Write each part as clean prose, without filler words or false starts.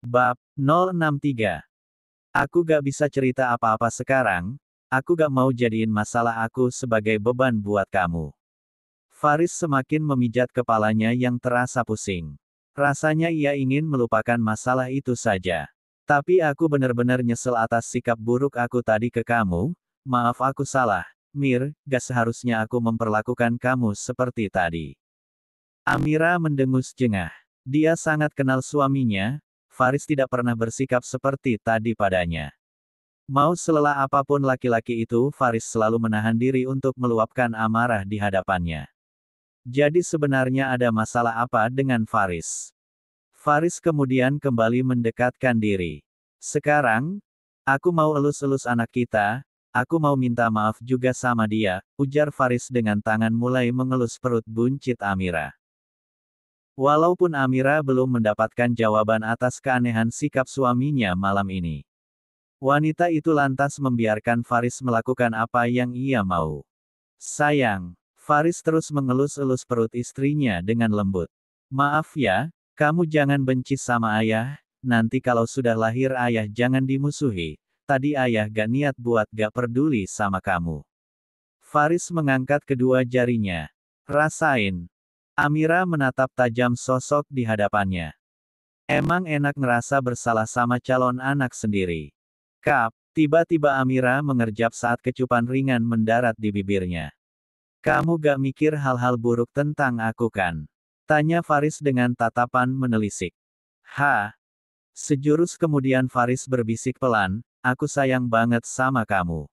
Bab 063. Aku gak bisa cerita apa-apa sekarang, aku gak mau jadiin masalah aku sebagai beban buat kamu. Faris semakin memijat kepalanya yang terasa pusing. Rasanya ia ingin melupakan masalah itu saja. Tapi aku benar-benar nyesel atas sikap buruk aku tadi ke kamu, maaf aku salah, Mir, gak seharusnya aku memperlakukan kamu seperti tadi. Amira mendengus jengah. Dia sangat kenal suaminya, Faris tidak pernah bersikap seperti tadi padanya. Mau selelah apapun laki-laki itu, Faris selalu menahan diri untuk meluapkan amarah di hadapannya. Jadi sebenarnya ada masalah apa dengan Faris? Faris kemudian kembali mendekatkan diri. Sekarang, aku mau elus-elus anak kita, aku mau minta maaf juga sama dia, ujar Faris dengan tangan mulai mengelus perut buncit Amira. Walaupun Amira belum mendapatkan jawaban atas keanehan sikap suaminya malam ini. Wanita itu lantas membiarkan Faris melakukan apa yang ia mau. Sayang, Faris terus mengelus-elus perut istrinya dengan lembut. Maaf ya, kamu jangan benci sama ayah, nanti kalau sudah lahir ayah jangan dimusuhi. Tadi ayah gak niat buat gak peduli sama kamu. Faris mengangkat kedua jarinya. Rasain. Amira menatap tajam sosok di hadapannya. Emang enak ngerasa bersalah sama calon anak sendiri. Kap, tiba-tiba Amira mengerjap saat kecupan ringan mendarat di bibirnya. Kamu gak mikir hal-hal buruk tentang aku kan? Tanya Faris dengan tatapan menelisik. Sejurus kemudian Faris berbisik pelan, aku sayang banget sama kamu.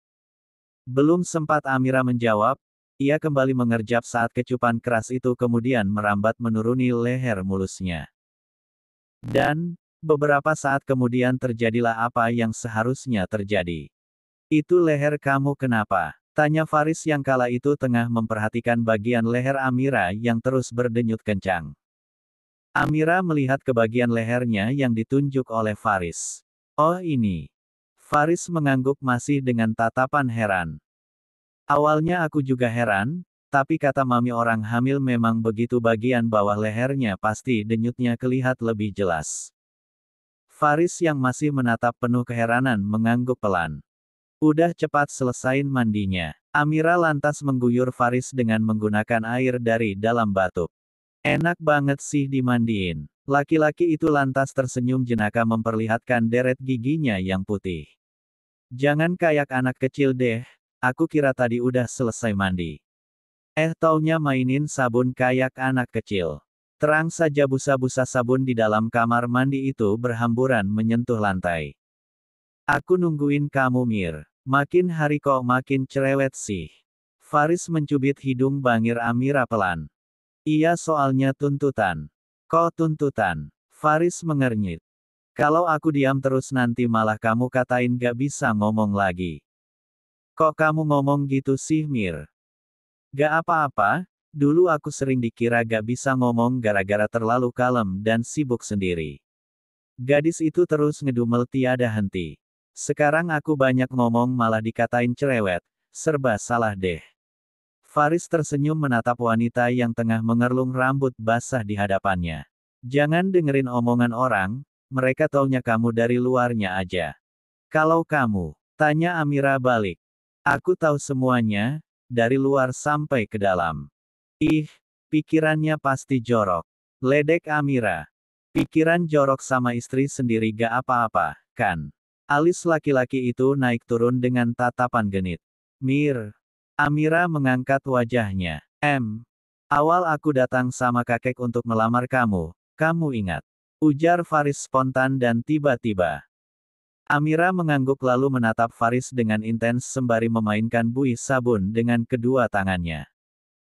Belum sempat Amira menjawab, ia kembali mengerjap saat kecupan keras itu kemudian merambat menuruni leher mulusnya. Dan, beberapa saat kemudian terjadilah apa yang seharusnya terjadi. Itu leher kamu kenapa? Tanya Faris yang kala itu tengah memperhatikan bagian leher Amira yang terus berdenyut kencang. Amira melihat ke bagian lehernya yang ditunjuk oleh Faris. Oh ini. Faris mengangguk masih dengan tatapan heran. Awalnya aku juga heran, tapi kata mami orang hamil memang begitu bagian bawah lehernya pasti denyutnya kelihat lebih jelas. Faris yang masih menatap penuh keheranan mengangguk pelan. Udah cepat selesain mandinya. Amira lantas mengguyur Faris dengan menggunakan air dari dalam batu. Enak banget sih dimandiin. Laki-laki itu lantas tersenyum jenaka memperlihatkan deret giginya yang putih. Jangan kayak anak kecil deh. Aku kira tadi udah selesai mandi. Taunya mainin sabun kayak anak kecil. Terang saja busa-busa sabun di dalam kamar mandi itu berhamburan menyentuh lantai. Aku nungguin kamu Mir. Makin hari kok makin cerewet sih. Faris mencubit hidung bangir Amira pelan. Iya soalnya tuntutan. Kok tuntutan? Faris mengernyit. Kalau aku diam terus nanti malah kamu katain gak bisa ngomong lagi. Kok kamu ngomong gitu sih Mir? Gak apa-apa, dulu aku sering dikira gak bisa ngomong gara-gara terlalu kalem dan sibuk sendiri. Gadis itu terus ngedumel tiada henti. Sekarang aku banyak ngomong malah dikatain cerewet, serba salah deh. Faris tersenyum menatap wanita yang tengah mengerlung rambut basah di hadapannya. Jangan dengerin omongan orang, mereka taunya kamu dari luarnya aja. Kalau kamu, tanya Amira balik. Aku tahu semuanya, dari luar sampai ke dalam. Ih, pikirannya pasti jorok. Ledek Amira. Pikiran jorok sama istri sendiri gak apa-apa, kan? Alis laki-laki itu naik turun dengan tatapan genit. Mir. Amira mengangkat wajahnya. Awal aku datang sama kakek untuk melamar kamu, kamu ingat? Ujar Faris spontan dan tiba-tiba. Amira mengangguk lalu menatap Faris dengan intens sembari memainkan buih sabun dengan kedua tangannya.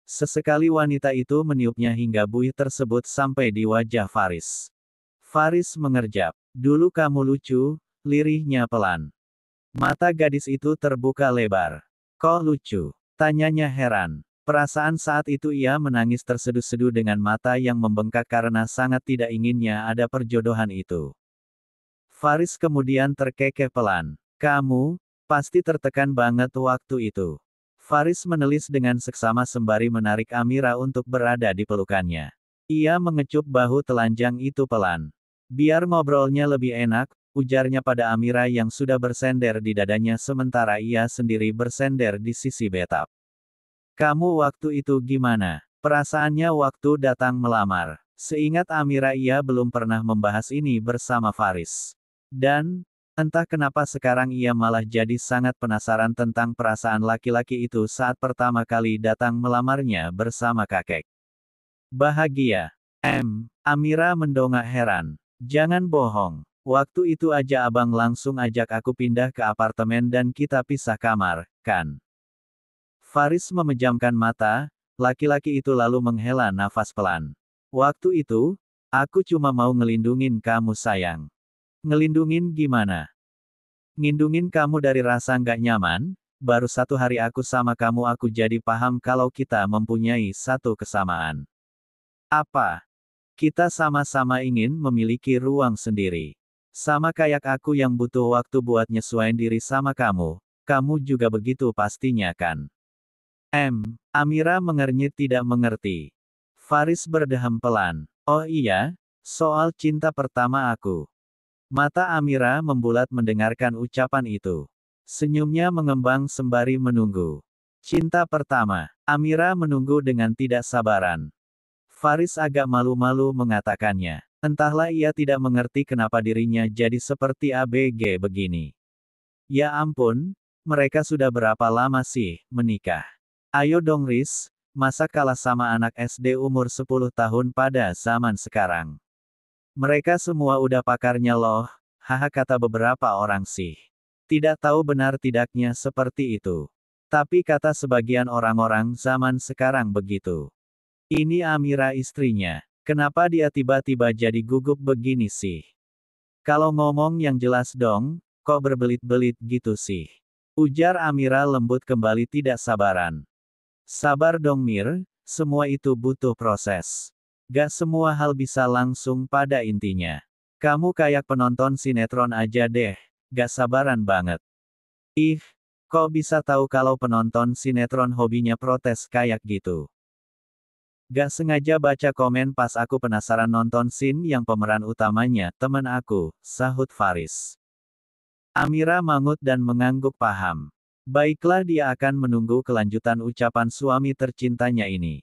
Sesekali wanita itu meniupnya hingga buih tersebut sampai di wajah Faris. Faris mengerjap. Dulu kamu lucu, lirihnya pelan. Mata gadis itu terbuka lebar. Kok lucu? Tanyanya heran. Perasaan saat itu ia menangis terseduh-seduh dengan mata yang membengkak karena sangat tidak inginnya ada perjodohan itu. Faris kemudian terkekeh pelan. Kamu, pasti tertekan banget waktu itu. Faris menelis dengan seksama sembari menarik Amira untuk berada di pelukannya. Ia mengecup bahu telanjang itu pelan. Biar ngobrolnya lebih enak, ujarnya pada Amira yang sudah bersender di dadanya sementara ia sendiri bersender di sisi Betap. Kamu waktu itu gimana? Perasaannya waktu datang melamar. Seingat Amira ia belum pernah membahas ini bersama Faris. Dan, entah kenapa sekarang ia malah jadi sangat penasaran tentang perasaan laki-laki itu saat pertama kali datang melamarnya bersama kakek. Bahagia. Amira mendongak heran. Jangan bohong. Waktu itu aja abang langsung ajak aku pindah ke apartemen dan kita pisah kamar, kan? Faris memejamkan mata, laki-laki itu lalu menghela nafas pelan. Waktu itu, aku cuma mau ngelindungin kamu sayang. Ngelindungin gimana? Ngindungin kamu dari rasa nggak nyaman, baru 1 hari aku sama kamu aku jadi paham kalau kita mempunyai satu kesamaan. Apa? Kita sama-sama ingin memiliki ruang sendiri. Sama kayak aku yang butuh waktu buat nyesuaiin diri sama kamu juga begitu pastinya kan? Amira mengernyit tidak mengerti. Faris berdeham pelan. Oh iya, soal cinta pertama aku. Mata Amira membulat mendengarkan ucapan itu. Senyumnya mengembang sembari menunggu. Cinta pertama. Amira menunggu dengan tidak sabaran. Faris agak malu-malu mengatakannya. Entahlah ia tidak mengerti kenapa dirinya jadi seperti ABG begini. Ya ampun, mereka sudah berapa lama sih menikah? Ayo dong Riz, masa kalah sama anak SD umur 10 tahun pada zaman sekarang? Mereka semua udah pakarnya loh, haha kata beberapa orang sih. Tidak tahu benar tidaknya seperti itu. Tapi kata sebagian orang-orang zaman sekarang begitu. Ini Amira istrinya. Kenapa dia tiba-tiba jadi gugup begini sih? Kalau ngomong yang jelas dong, kok berbelit-belit gitu sih? Ujar Amira lembut kembali tidak sabaran. Sabar dong Mir, semua itu butuh proses. Gak semua hal bisa langsung pada intinya. Kamu kayak penonton sinetron aja deh, gak sabaran banget. Ih, kok bisa tahu kalau penonton sinetron hobinya protes kayak gitu? Gak sengaja baca komen pas aku penasaran nonton scene yang pemeran utamanya teman aku, sahut Faris. Amira mangut dan mengangguk paham. Baiklah dia akan menunggu kelanjutan ucapan suami tercintanya ini.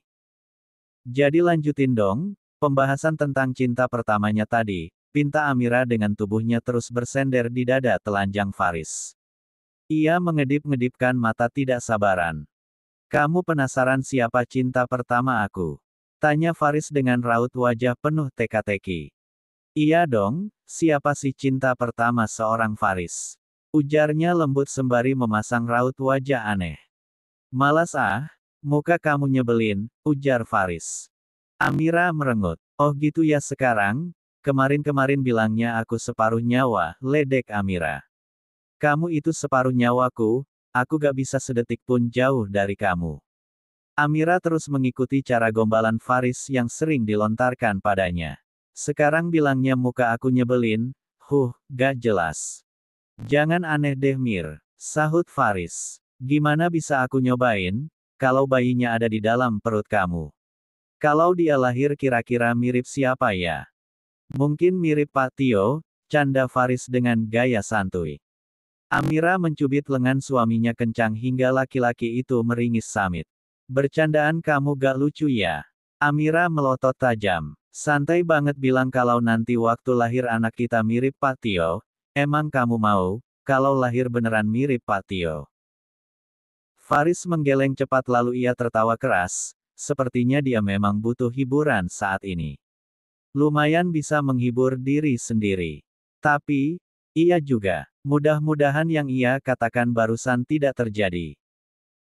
Jadi lanjutin dong, pembahasan tentang cinta pertamanya tadi, pinta Amira dengan tubuhnya terus bersender di dada telanjang Faris. Ia mengedip-ngedipkan mata tidak sabaran. Kamu penasaran siapa cinta pertama aku? Tanya Faris dengan raut wajah penuh teka-teki. Iya dong, siapa sih cinta pertama seorang Faris? Ujarnya lembut sembari memasang raut wajah aneh. Malas ah, muka kamu nyebelin, ujar Faris. Amira merengut. Oh gitu ya sekarang, kemarin-kemarin bilangnya aku separuh nyawa, ledek Amira. Kamu itu separuh nyawaku, aku gak bisa sedetik pun jauh dari kamu. Amira terus mengikuti cara gombalan Faris yang sering dilontarkan padanya. Sekarang bilangnya muka aku nyebelin, gak jelas. Jangan aneh deh Mir, sahut Faris. Gimana bisa aku nyobain, kalau bayinya ada di dalam perut kamu? Kalau dia lahir kira-kira mirip siapa ya? Mungkin mirip Pak Tio, canda Faris dengan gaya santuy. Amira mencubit lengan suaminya kencang hingga laki-laki itu meringis samit. Bercandaan kamu gak lucu ya? Amira melotot tajam. Santai banget bilang kalau nanti waktu lahir anak kita mirip Pak Tio. Emang kamu mau, kalau lahir beneran mirip Pak Tio? Faris menggeleng cepat lalu ia tertawa keras, sepertinya dia memang butuh hiburan saat ini. Lumayan bisa menghibur diri sendiri. Tapi, ia juga, mudah-mudahan yang ia katakan barusan tidak terjadi.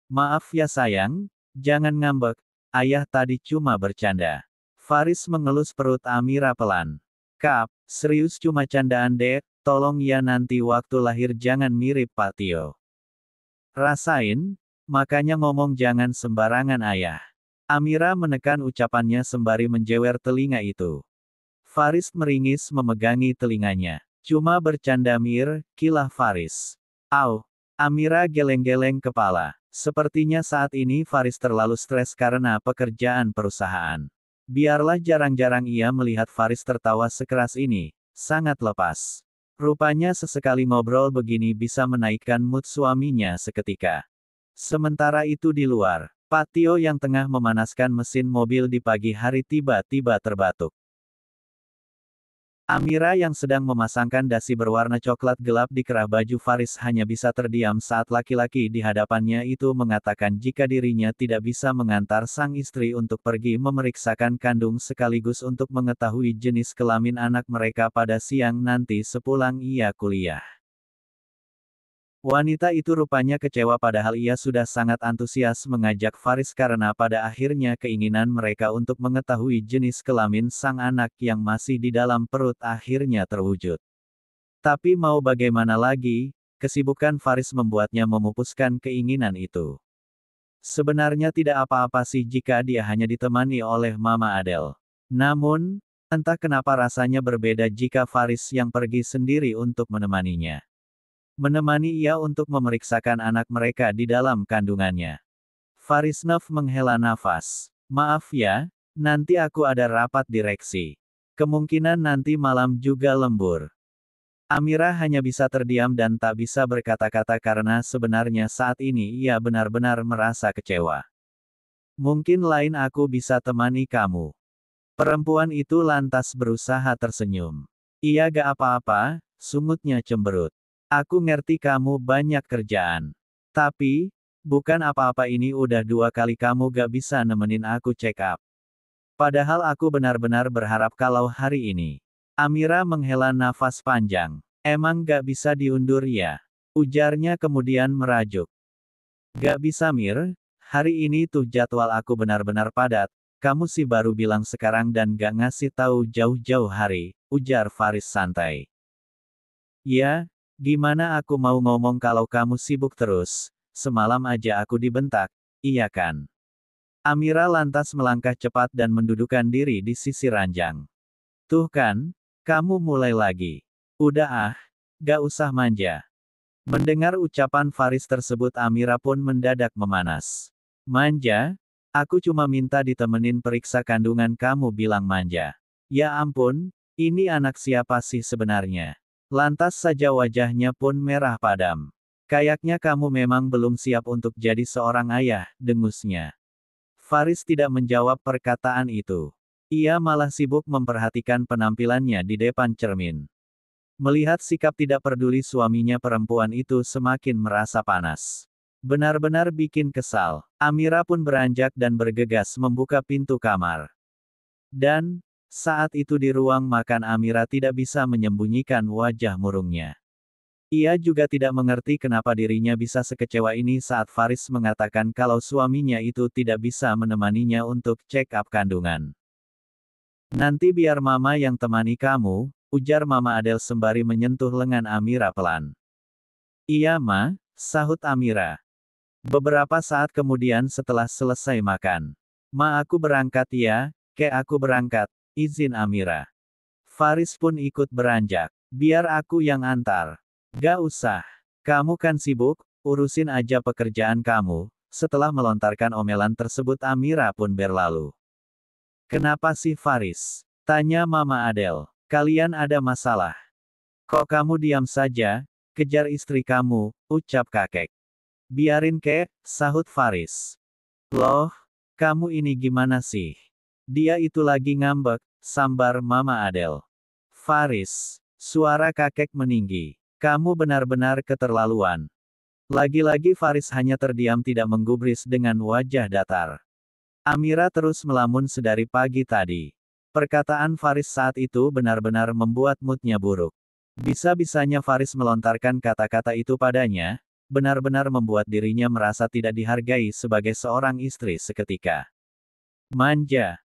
Maaf ya sayang, jangan ngambek, ayah tadi cuma bercanda. Faris mengelus perut Amira pelan. Kap, serius cuma candaan dek, tolong ya nanti waktu lahir jangan mirip Pak Tio. Rasain, makanya ngomong jangan sembarangan ayah. Amira menekan ucapannya sembari menjewer telinga itu. Faris meringis memegangi telinganya. Cuma bercanda Mir, kilah Faris. Au, Amira geleng-geleng kepala. Sepertinya saat ini Faris terlalu stres karena pekerjaan perusahaan. Biarlah jarang-jarang ia melihat Faris tertawa sekeras ini, sangat lepas. Rupanya sesekali ngobrol begini bisa menaikkan mood suaminya seketika. Sementara itu di luar, Pak Tio yang tengah memanaskan mesin mobil di pagi hari tiba-tiba terbatuk. Amira yang sedang memasangkan dasi berwarna coklat gelap di kerah baju Faris hanya bisa terdiam saat laki-laki di hadapannya itu mengatakan jika dirinya tidak bisa mengantar sang istri untuk pergi memeriksakan kandung sekaligus untuk mengetahui jenis kelamin anak mereka pada siang nanti sepulang ia kuliah. Wanita itu rupanya kecewa padahal ia sudah sangat antusias mengajak Faris karena pada akhirnya keinginan mereka untuk mengetahui jenis kelamin sang anak yang masih di dalam perut akhirnya terwujud. Tapi mau bagaimana lagi, kesibukan Faris membuatnya memupuskan keinginan itu. Sebenarnya tidak apa-apa sih jika dia hanya ditemani oleh Mama Adele. Namun, entah kenapa rasanya berbeda jika Faris yang pergi sendiri untuk menemaninya. Menemani ia untuk memeriksakan anak mereka di dalam kandungannya. Farisnov menghela nafas. Maaf ya, nanti aku ada rapat direksi. Kemungkinan nanti malam juga lembur. Amira hanya bisa terdiam dan tak bisa berkata-kata karena sebenarnya saat ini ia benar-benar merasa kecewa. Mungkin lain aku bisa temani kamu. Perempuan itu lantas berusaha tersenyum. Iya gak apa-apa, sungutnya cemberut. Aku ngerti kamu banyak kerjaan. Tapi, bukan apa-apa ini udah 2 kali kamu gak bisa nemenin aku check up. Padahal aku benar-benar berharap kalau hari ini. Amira menghela nafas panjang. Emang gak bisa diundur ya? Ujarnya kemudian merajuk. Gak bisa Mir, hari ini tuh jadwal aku benar-benar padat. Kamu sih baru bilang sekarang dan gak ngasih tahu jauh-jauh hari, ujar Faris santai. Ya, gimana aku mau ngomong kalau kamu sibuk terus, semalam aja aku dibentak, iya kan? Amira lantas melangkah cepat dan mendudukkan diri di sisi ranjang. Tuh kan, kamu mulai lagi. Udah ah, gak usah manja. Mendengar ucapan Faris tersebut Amira pun mendadak memanas. Manja? Aku cuma minta ditemenin periksa kandungan kamu bilang manja. Ya ampun, ini anak siapa sih sebenarnya? Lantas saja wajahnya pun merah padam. Kayaknya kamu memang belum siap untuk jadi seorang ayah, dengusnya. Faris tidak menjawab perkataan itu. Ia malah sibuk memperhatikan penampilannya di depan cermin. Melihat sikap tidak peduli suaminya perempuan itu semakin merasa panas. Benar-benar bikin kesal. Amira pun beranjak dan bergegas membuka pintu kamar. Dan, saat itu di ruang makan Amira tidak bisa menyembunyikan wajah murungnya. Ia juga tidak mengerti kenapa dirinya bisa sekecewa ini saat Faris mengatakan kalau suaminya itu tidak bisa menemaninya untuk check up kandungan. Nanti biar mama yang temani kamu, ujar Mama Adele sembari menyentuh lengan Amira pelan. Iya ma, sahut Amira. Beberapa saat kemudian setelah selesai makan. Ma aku berangkat ya, aku berangkat. Izin Amira. Faris pun ikut beranjak. Biar aku yang antar. Gak usah. Kamu kan sibuk, urusin aja pekerjaan kamu. Setelah melontarkan omelan tersebut Amira pun berlalu. Kenapa sih Faris? Tanya Mama Adele. Kalian ada masalah? Kok kamu diam saja? Kejar istri kamu, ucap kakek. Biarin sahut Faris. Loh, kamu ini gimana sih? Dia itu lagi ngambek, sambar Mama Adele. Faris, suara kakek meninggi. Kamu benar-benar keterlaluan. Lagi-lagi Faris hanya terdiam tidak menggubris dengan wajah datar. Amira terus melamun sedari pagi tadi. Perkataan Faris saat itu benar-benar membuat moodnya buruk. Bisa-bisanya Faris melontarkan kata-kata itu padanya, benar-benar membuat dirinya merasa tidak dihargai sebagai seorang istri seketika. Manja.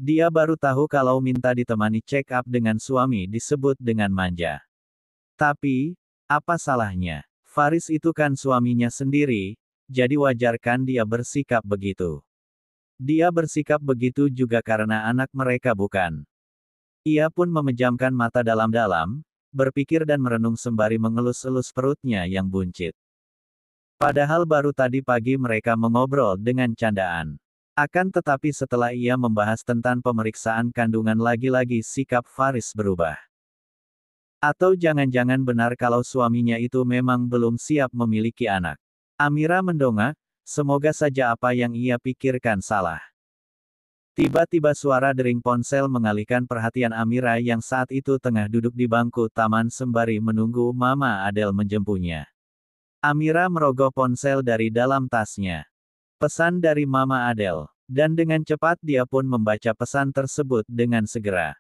Dia baru tahu kalau minta ditemani check up dengan suami disebut dengan manja. Tapi, apa salahnya? Faris itu kan suaminya sendiri, jadi wajar kan dia bersikap begitu. Dia bersikap begitu juga karena anak mereka bukan. Ia pun memejamkan mata dalam-dalam, berpikir dan merenung sembari mengelus-elus perutnya yang buncit. Padahal baru tadi pagi mereka mengobrol dengan candaan. Akan tetapi setelah ia membahas tentang pemeriksaan kandungan lagi-lagi sikap Faris berubah. Atau jangan-jangan benar kalau suaminya itu memang belum siap memiliki anak. Amira mendongak, semoga saja apa yang ia pikirkan salah. Tiba-tiba suara dering ponsel mengalihkan perhatian Amira yang saat itu tengah duduk di bangku taman sembari menunggu Mama Adele menjemputnya. Amira merogoh ponsel dari dalam tasnya. Pesan dari Mama Adele. Dan dengan cepat dia pun membaca pesan tersebut dengan segera.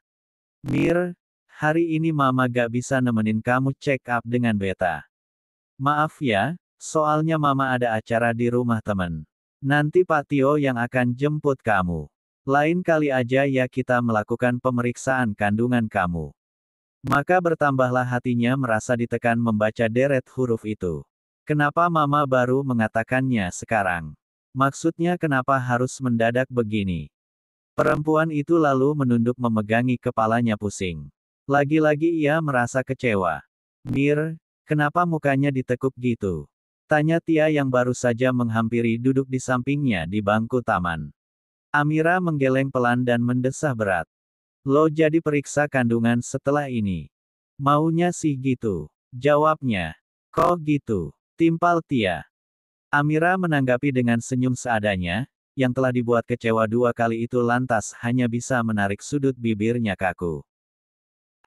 Mir, hari ini Mama gak bisa nemenin kamu check up dengan Beta. Maaf ya, soalnya Mama ada acara di rumah temen. Nanti Pak Tio yang akan jemput kamu. Lain kali aja ya kita melakukan pemeriksaan kandungan kamu. Maka bertambahlah hatinya merasa ditekan membaca deret huruf itu. Kenapa Mama baru mengatakannya sekarang? Maksudnya kenapa harus mendadak begini? Perempuan itu lalu menunduk memegangi kepalanya pusing. Lagi-lagi ia merasa kecewa. Mir, kenapa mukanya ditekuk gitu? Tanya Tia yang baru saja menghampiri duduk di sampingnya di bangku taman. Amira menggeleng pelan dan mendesah berat. Lo jadi periksa kandungan setelah ini. Maunya sih gitu. Jawabnya. Kok gitu? Timpal Tia. Amira menanggapi dengan senyum seadanya, yang telah dibuat kecewa 2 kali itu lantas hanya bisa menarik sudut bibirnya kaku.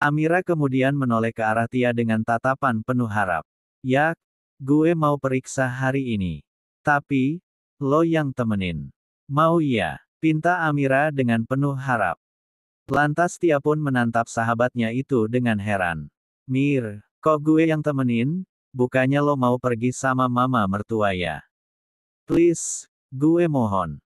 Amira kemudian menoleh ke arah Tia dengan tatapan penuh harap. Ya, gue mau periksa hari ini. Tapi, lo yang temenin. Mau ya? Pinta Amira dengan penuh harap. Lantas Tia pun menatap sahabatnya itu dengan heran. Mir, kok gue yang temenin? Bukannya lo mau pergi sama mama mertua ya? Please, gue mohon.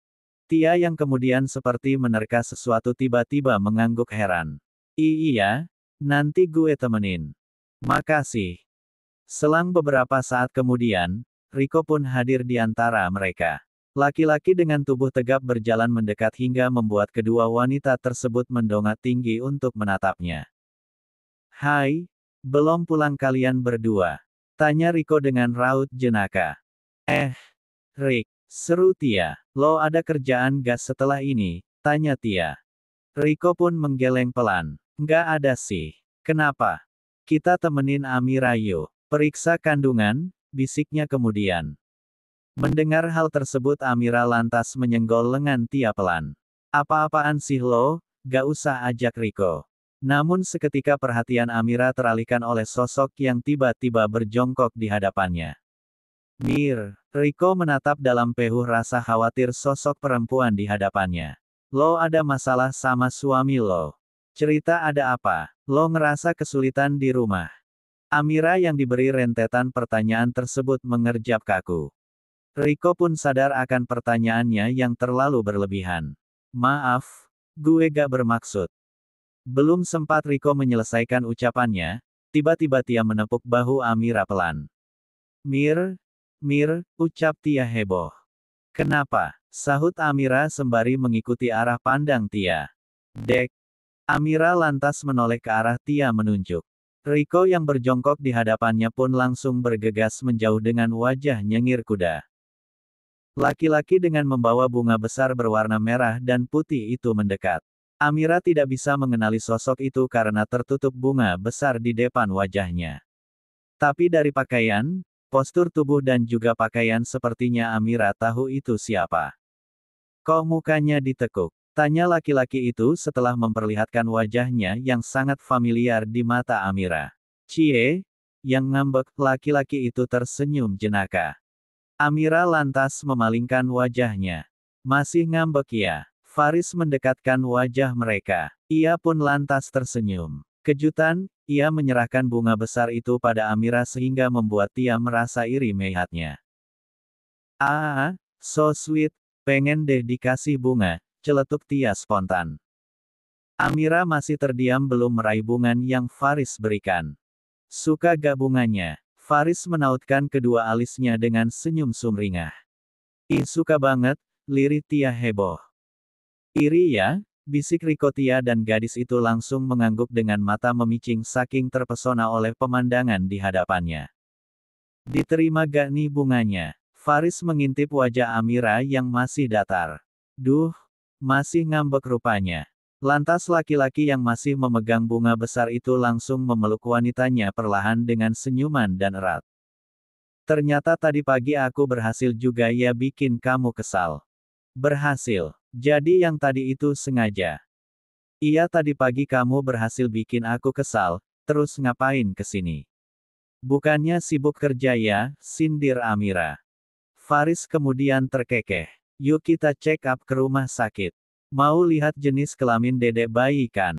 Tia yang kemudian seperti menerka sesuatu tiba-tiba mengangguk heran. Iya, nanti gue temenin. Makasih. Selang beberapa saat kemudian, Riko pun hadir di antara mereka. Laki-laki dengan tubuh tegap berjalan mendekat hingga membuat kedua wanita tersebut mendongak tinggi untuk menatapnya. Hai, belum pulang kalian berdua? Tanya Riko dengan raut jenaka. Rick, seru Tia. Lo ada kerjaan gak setelah ini? Tanya Tia. Riko pun menggeleng pelan. Nggak ada sih. Kenapa? Kita temenin Amira yuk. Periksa kandungan, bisiknya kemudian. Mendengar hal tersebut Amira lantas menyenggol lengan Tia pelan. Apa-apaan sih lo, gak usah ajak Riko. Namun seketika perhatian Amira teralihkan oleh sosok yang tiba-tiba berjongkok di hadapannya. Mir, Riko menatap dalam penuh rasa khawatir sosok perempuan di hadapannya. Lo ada masalah sama suami lo? Cerita ada apa? Lo ngerasa kesulitan di rumah? Amira yang diberi rentetan pertanyaan tersebut mengerjap kaku. Riko pun sadar akan pertanyaannya yang terlalu berlebihan. Maaf, gue gak bermaksud. Belum sempat Riko menyelesaikan ucapannya, tiba-tiba Tia menepuk bahu Amira pelan. Mir, ucap Tia heboh. Kenapa? Sahut Amira sembari mengikuti arah pandang Tia. Dek. Amira lantas menoleh ke arah Tia menunjuk. Riko yang berjongkok di hadapannya pun langsung bergegas menjauh dengan wajah nyengir kuda. Laki-laki dengan membawa bunga besar berwarna merah dan putih itu mendekat. Amira tidak bisa mengenali sosok itu karena tertutup bunga besar di depan wajahnya. Tapi dari pakaian, postur tubuh dan juga pakaian sepertinya Amira tahu itu siapa. Kok mukanya ditekuk? Tanya laki-laki itu setelah memperlihatkan wajahnya yang sangat familiar di mata Amira. Cie, yang ngambek, laki-laki itu tersenyum jenaka. Amira lantas memalingkan wajahnya. Masih ngambek ya? Faris mendekatkan wajah mereka. Ia pun lantas tersenyum. Kejutan, ia menyerahkan bunga besar itu pada Amira sehingga membuat Tia merasa iri melihatnya. So sweet, pengen deh dikasih bunga, celetuk Tia spontan. Amira masih terdiam belum meraih bunga yang Faris berikan. Suka gak bunganya? Faris menautkan kedua alisnya dengan senyum sumringah. Ih suka banget, lirik Tia heboh. Iri ya, bisik Riko. Tia dan gadis itu langsung mengangguk dengan mata memicing saking terpesona oleh pemandangan di hadapannya. Diterima gak nih bunganya? Faris mengintip wajah Amira yang masih datar. Duh, masih ngambek rupanya. Lantas laki-laki yang masih memegang bunga besar itu langsung memeluk wanitanya perlahan dengan senyuman dan erat. Ternyata tadi pagi aku berhasil juga ya bikin kamu kesal. Berhasil. Jadi yang tadi itu sengaja. Iya tadi pagi kamu berhasil bikin aku kesal, terus ngapain kesini? Bukannya sibuk kerja ya, sindir Amira. Faris kemudian terkekeh. Yuk kita check up ke rumah sakit. Mau lihat jenis kelamin dedek bayi kan?